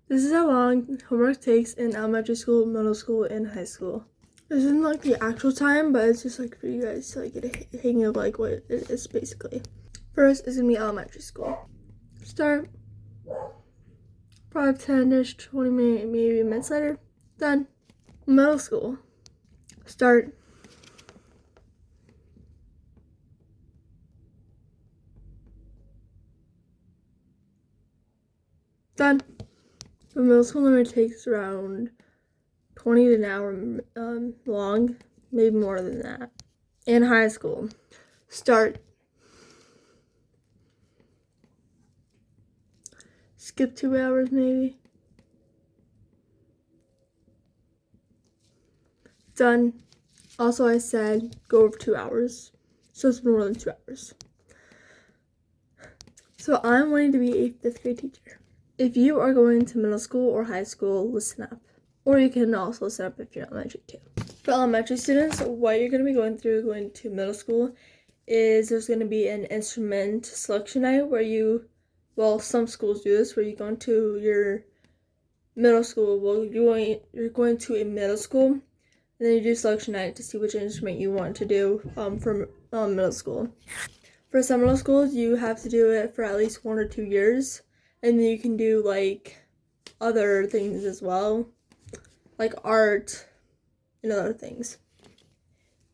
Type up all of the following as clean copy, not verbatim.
This is how long homework takes in elementary school, middle school, and high school. This isn't like the actual time, but it's just like for you guys to like get a hang of like what it is basically. First is gonna be elementary school. Start 5, 10-ish, 20 maybe minutes later. Done. Middle school. Start. Done. The middle school number takes around 20 to an hour long, maybe more than that. And high school. Start. Skip 2 hours maybe. Done. Also, I said go over 2 hours, so it's more than 2 hours. So I'm wanting to be a 5th grade teacher. If you are going to middle school or high school, listen up. Or you can also listen up if you're elementary too. For elementary students, what you're going to be going to middle school is there's going to be an instrument selection night where some schools do this, where you go into your middle school. Well, you're going to a middle school, and then you do selection night to see which instrument you want to do for middle school. For some middle schools, you have to do it for at least 1 or 2 years, and then you can do like other things as well, like art and other things.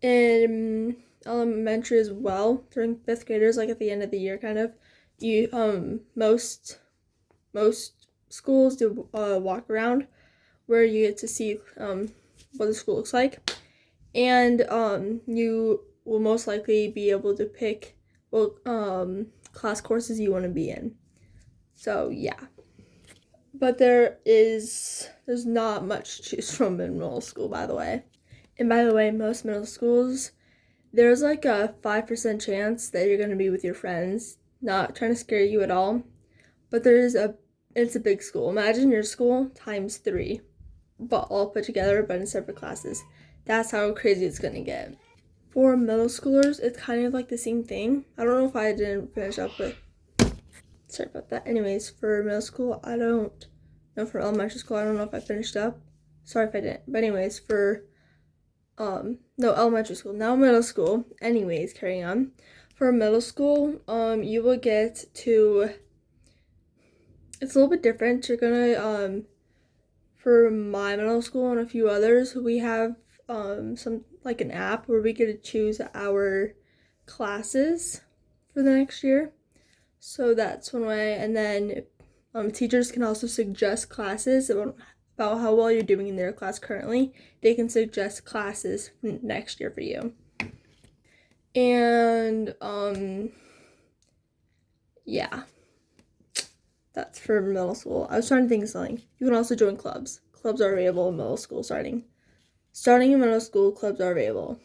In elementary as well, during 5th graders, like at the end of the year, kind of, most schools do walk around where you get to see what the school looks like, and you will most likely be able to pick class courses you want to be in. So yeah, but there's not much to choose from in middle school, by the way. And by the way, most middle schools, there's like a 5% chance that you're going to be with your friends. Not trying to scare you at all, but it's a big school. Imagine your school times 3, but all put together, but in separate classes. That's how crazy it's going to get. For middle schoolers, it's kind of like the same thing. I don't know if I didn't finish up with, sorry about that. Anyways, for middle school, I don't know. For elementary school, I don't know if I finished up. Sorry if I didn't. But anyways, for elementary school, now middle school. Anyways, carrying on. For middle school, you will get to, it's a little bit different. You're gonna, for my middle school and a few others, we have an app where we get to choose our classes for the next year. So that's one way. And then teachers can also suggest classes about how well you're doing in their class currently. They can suggest classes next year for you. And yeah, that's for middle school. I was trying to think of something. You can also join clubs. Clubs are available in middle school starting in middle school. Clubs are available.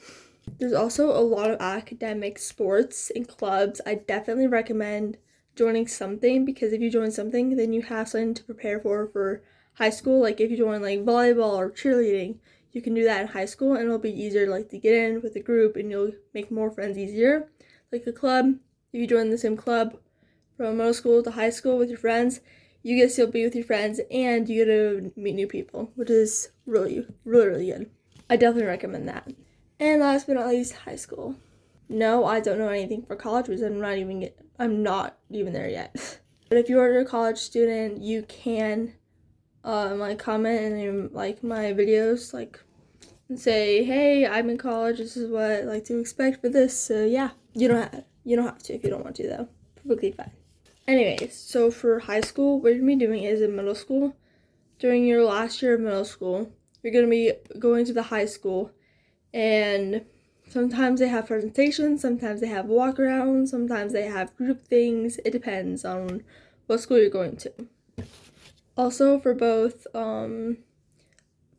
There's also a lot of academic sports and clubs. I definitely recommend joining something, because if you join something, then you have something to prepare for high school. Like if you join like volleyball or cheerleading, you can do that in high school, and it'll be easier like to get in with a group, and you'll make more friends easier. Like a club, if you join the same club from middle school to high school with your friends, you get to still be with your friends, and you get to meet new people, which is really, really, really good. I definitely recommend that. And last but not least, high school. No, I don't know anything for college because I'm not even there yet. But if you are a college student, you can comment and like my videos, and say, hey, I'm in college, this is what I like to expect for this. So yeah, you don't have to if you don't want to, though. Perfectly fine. Anyways, so for high school, what you're gonna be doing is in middle school, during your last year of middle school, you're gonna be going to the high school, and sometimes they have presentations, sometimes they have walk around, sometimes they have group things. It depends on what school you're going to. Also, for both, for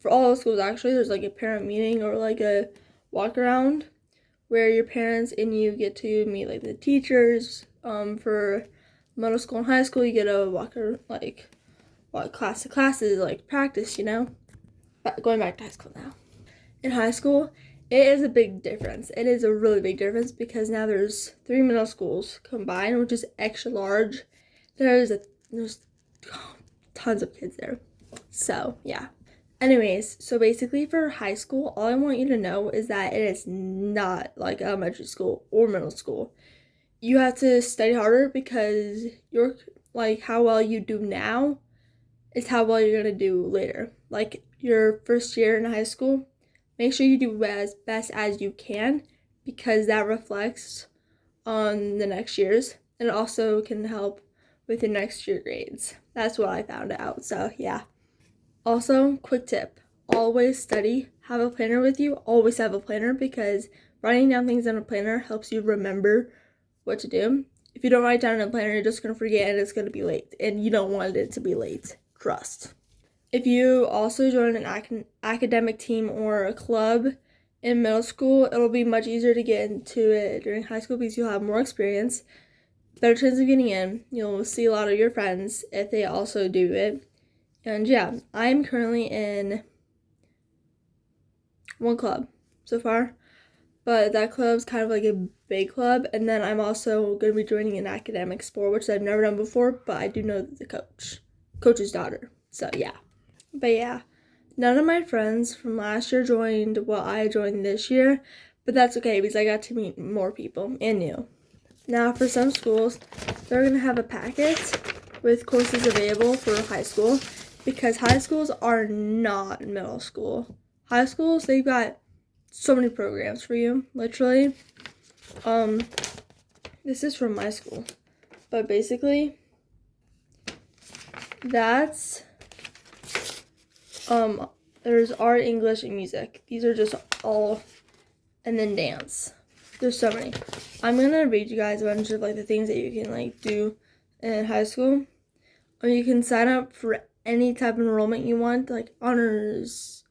all the schools actually, there's like a parent meeting or like a walk around where your parents and you get to meet like the teachers. For middle school and high school, you get a walk class to classes, like practice, But going back to high school now. In high school, it is a big difference. It is a really big difference because now there's 3 middle schools combined, which is extra large. There's tons of kids there. So yeah. Anyways, so basically for high school, all I want you to know is that it is not like elementary school or middle school. You have to study harder because you're like how well you do now is how well you're gonna do later. Like your first year in high school, make sure you do as best as you can because that reflects on the next years and it also can help with your next year grades. That's what I found out. So yeah. Also, quick tip, always study, have a planner with you, always have a planner because writing down things in a planner helps you remember what to do. If you don't write down in a planner, you're just going to forget and it's going to be late, and you don't want it to be late, trust. If you also join an academic team or a club in middle school, it'll be much easier to get into it during high school because you'll have more experience, better chance of getting in, you'll see a lot of your friends if they also do it. And yeah, I'm currently in one club so far, but that club's kind of like a big club. And then I'm also going to be joining an academic sport, which I've never done before, but I do know the coach's daughter. So yeah. But yeah, none of my friends from last year joined what I joined this year, but that's okay because I got to meet more people and new. Now for some schools, they're going to have a packet with courses available for high school. Because high schools are not middle school. High schools, they've got so many programs for you, literally. This is from my school. But basically, that's, there's art, English, and music. These are just all, and then dance. There's so many. I'm going to read you guys a bunch of, like, the things that you can, like, do in high school. Or you can sign up for any type of enrollment you want, like honors,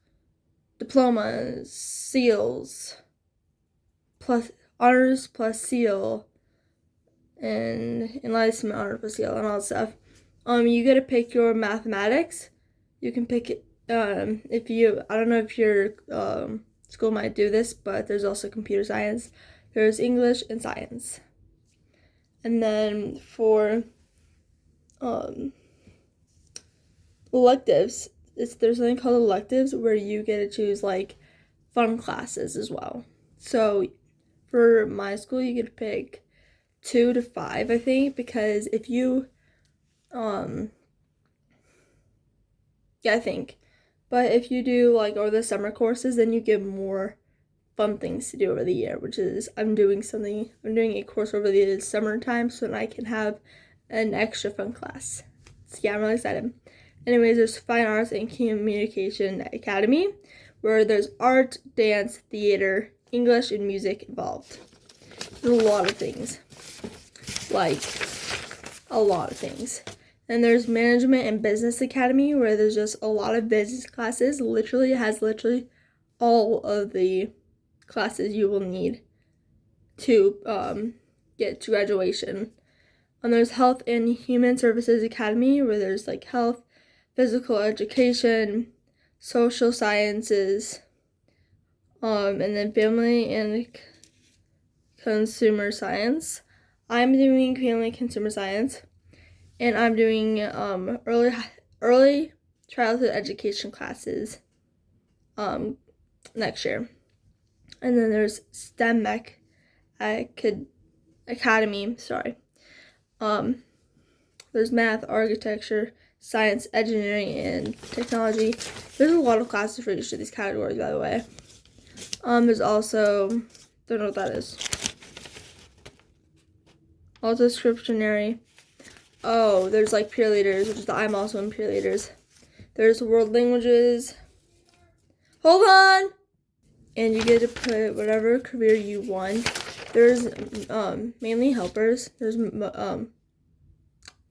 diplomas, seals, plus honors plus seal, and enlightenment honor plus seal, and all that stuff. You get to pick your mathematics. You can pick it. If you, I don't know if your school might do this, but there's also computer science. There's English and science, and then for electives, there's something called electives where you get to choose like fun classes as well. So for my school, you get to pick 2 to 5, I think, because if you yeah, I think, but if you do like over the summer courses, then you get more fun things to do over the year, which is I'm doing a course over the summertime so that I can have an extra fun class. So yeah, I'm really excited. Anyways, there's Fine Arts and Communication Academy, where there's art, dance, theater, English, and music involved. There's a lot of things. Like, a lot of things. And there's Management and Business Academy, where there's just a lot of business classes. Literally, it has all of the classes you will need to get to graduation. And there's Health and Human Services Academy, where there's like health, physical education, social sciences, and then family and consumer science. I'm doing family consumer science, and I'm doing early childhood education classes next year. And then there's STEM Academy, sorry. There's math, architecture, science, engineering, and technology. There's a lot of classes for each of these categories, by the way. There's also, don't know what that is. Also scriptionary. Oh, there's like peer leaders, which is I'm also in peer leaders. There's world languages. Hold on! And you get to put whatever career you want. There's mainly helpers. There's a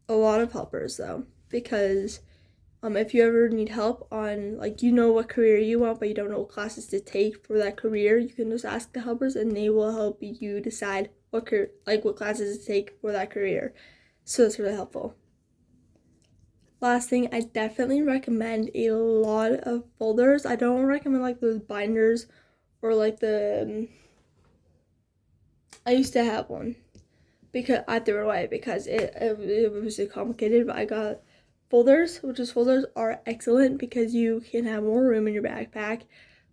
lot of helpers though, because if you ever need help on, like, you know what career you want, but you don't know what classes to take for that career, you can just ask the helpers and they will help you decide what classes to take for that career. So it's really helpful. Last thing, I definitely recommend a lot of folders. I don't recommend like those binders or like I used to have one because I threw it away because it was too complicated, but I got folders, which is folders are excellent because you can have more room in your backpack,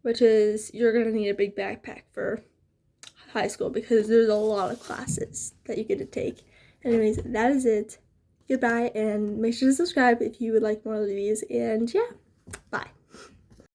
which is you're going to need a big backpack for high school because there's a lot of classes that you get to take. Anyways, that is it. Goodbye, and make sure to subscribe if you would like more of these, and yeah.